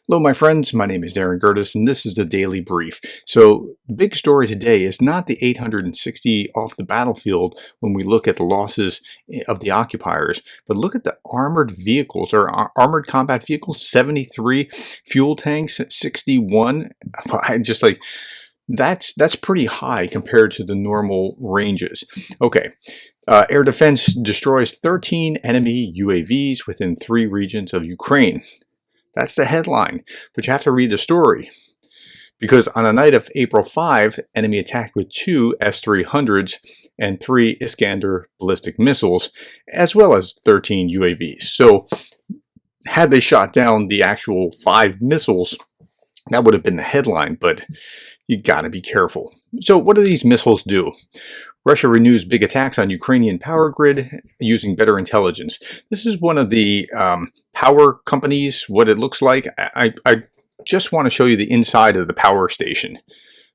Hello, my friends. My name is Gerdes, and this is the Daily Brief. So, the big story today is not the 860 off the battlefield when we look at the losses of the occupiers, but look at the armored vehicles or armored combat vehicles, 73, fuel tanks, 61. Just like that's pretty high compared to the normal ranges. Okay. Air defense destroys 13 enemy UAVs within 3 regions of Ukraine. That's the headline, but you have to read the story. Because on a night of April 5, enemy attacked with 2 S-300s and 3 Iskander ballistic missiles, as well as 13 UAVs. So, had they shot down the actual 5 missiles, that would have been the headline, but you gotta be careful. So, what do these missiles do? Russia renews big attacks on Ukrainian power grid using better intelligence. This is one of the power companies, what it looks like. I just want to show you the inside of the power station.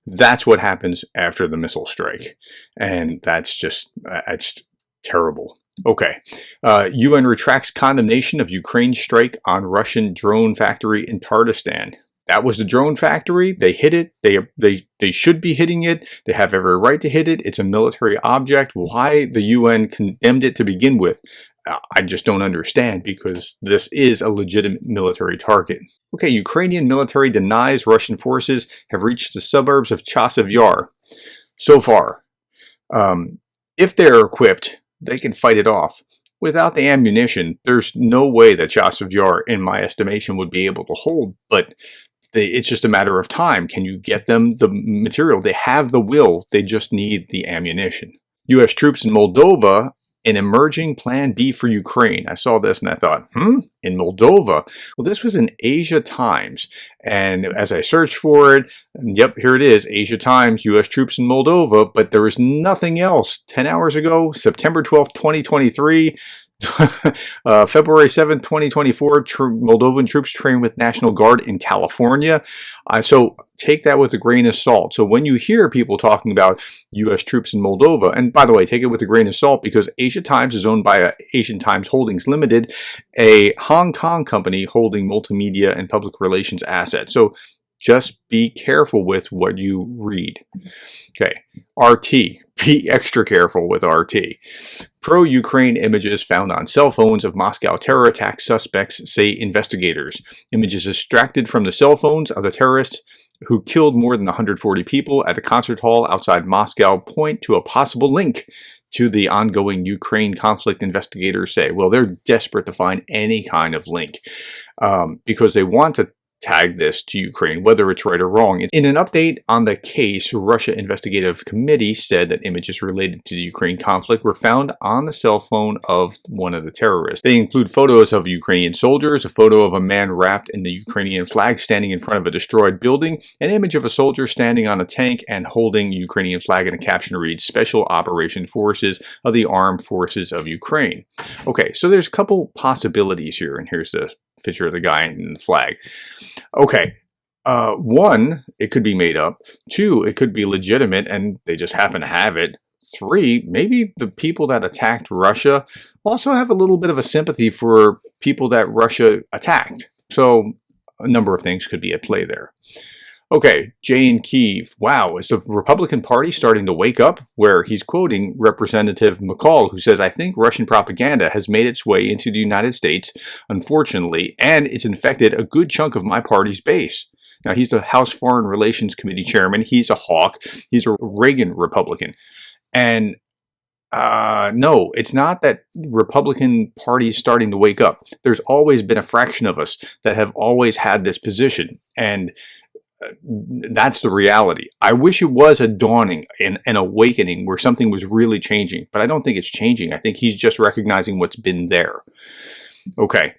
That's what happens after the missile strike. And that's just, it's terrible. Okay. UN retracts condemnation of Ukraine's strike on Russian drone factory in Tatarstan. That was the drone factory. They hit it. They should be hitting it. They have every right to hit it. It's a military object. Why the UN condemned it to begin with, I just don't understand, because this is a legitimate military target. Okay, Ukrainian military denies Russian forces have reached the suburbs of Chasiv Yar. So far, if they're equipped, they can fight it off. Without the ammunition, there's no way that Chasiv Yar, in my estimation, would be able to hold, but it's just a matter of time. Can you get them the material? They have the will. They just need the ammunition. U.S. troops in Moldova, an emerging plan B for Ukraine. I saw this and I thought, in Moldova? Well, this was in Asia Times. And as I searched for it, yep, here it is, Asia Times, U.S. troops in Moldova, but there was nothing else. 10 hours ago, September 12th, 2023, February 7th, 2024, Moldovan troops train with National Guard in California. So take that with a grain of salt. So when you hear people talking about U.S. troops in Moldova, and by the way, take it with a grain of salt, because Asia Times is owned by Asian Times Holdings Limited, a Hong Kong company holding multimedia and public relations assets. So just be careful with what you read. Okay, RT. Be extra careful with RT. Pro-Ukraine images found on cell phones of Moscow terror attack suspects, say investigators. Images extracted from the cell phones of the terrorists who killed more than 140 people at the concert hall outside Moscow point to a possible link to the ongoing Ukraine conflict, investigators say. Well, they're desperate to find any kind of link because they want to tag this to Ukraine, whether it's right or wrong. In an update on the case, Russia Investigative Committee said that images related to the Ukraine conflict were found on the cell phone of one of the terrorists. They include photos of Ukrainian soldiers, a photo of a man wrapped in the Ukrainian flag standing in front of a destroyed building, an image of a soldier standing on a tank and holding Ukrainian flag, and a caption reads, Special Operation Forces of the Armed Forces of Ukraine. Okay, so there's a couple possibilities here, and here's the picture of the guy in the flag. Okay, 1, it could be made up. 2, it could be legitimate and they just happen to have it. 3, maybe the people that attacked Russia also have a little bit of a sympathy for people that Russia attacked. So a number of things could be at play there. Okay, Jay in Kyiv. Wow, is the Republican Party starting to wake up? Where he's quoting Representative McCall, who says, I think Russian propaganda has made its way into the United States, unfortunately, and it's infected a good chunk of my party's base. Now, he's the House Foreign Relations Committee chairman. He's a hawk. He's a Reagan Republican. And no, it's not that Republican Party is starting to wake up. There's always been a fraction of us that have always had this position. And that's the reality. I wish it was a dawning, an awakening where something was really changing, but I don't think it's changing. I think he's just recognizing what's been there. Okay,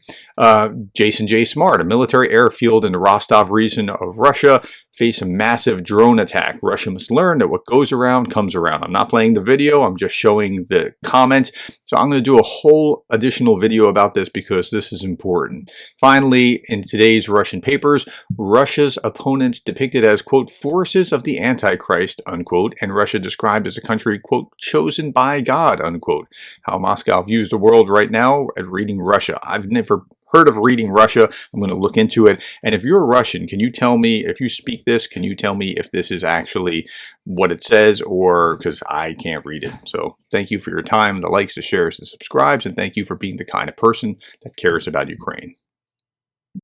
Jason J. Smart, a military airfield in the Rostov region of Russia, face a massive drone attack. Russia must learn that what goes around comes around. I'm not playing the video, I'm just showing the comments. So I'm going to do a whole additional video about this because this is important. Finally, in today's Russian papers, Russia's opponents depicted as, quote, forces of the Antichrist, unquote, and Russia described as a country, quote, chosen by God, unquote. How Moscow views the world right now at reading Russia. I've never heard of reading Russia. I'm going to look into it. And if you're Russian, can you tell me, if you speak this, can you tell me if this is actually what it says, or because I can't read it. So thank you for your time, the likes, the shares, the subscribes, and thank you for being the kind of person that cares about Ukraine.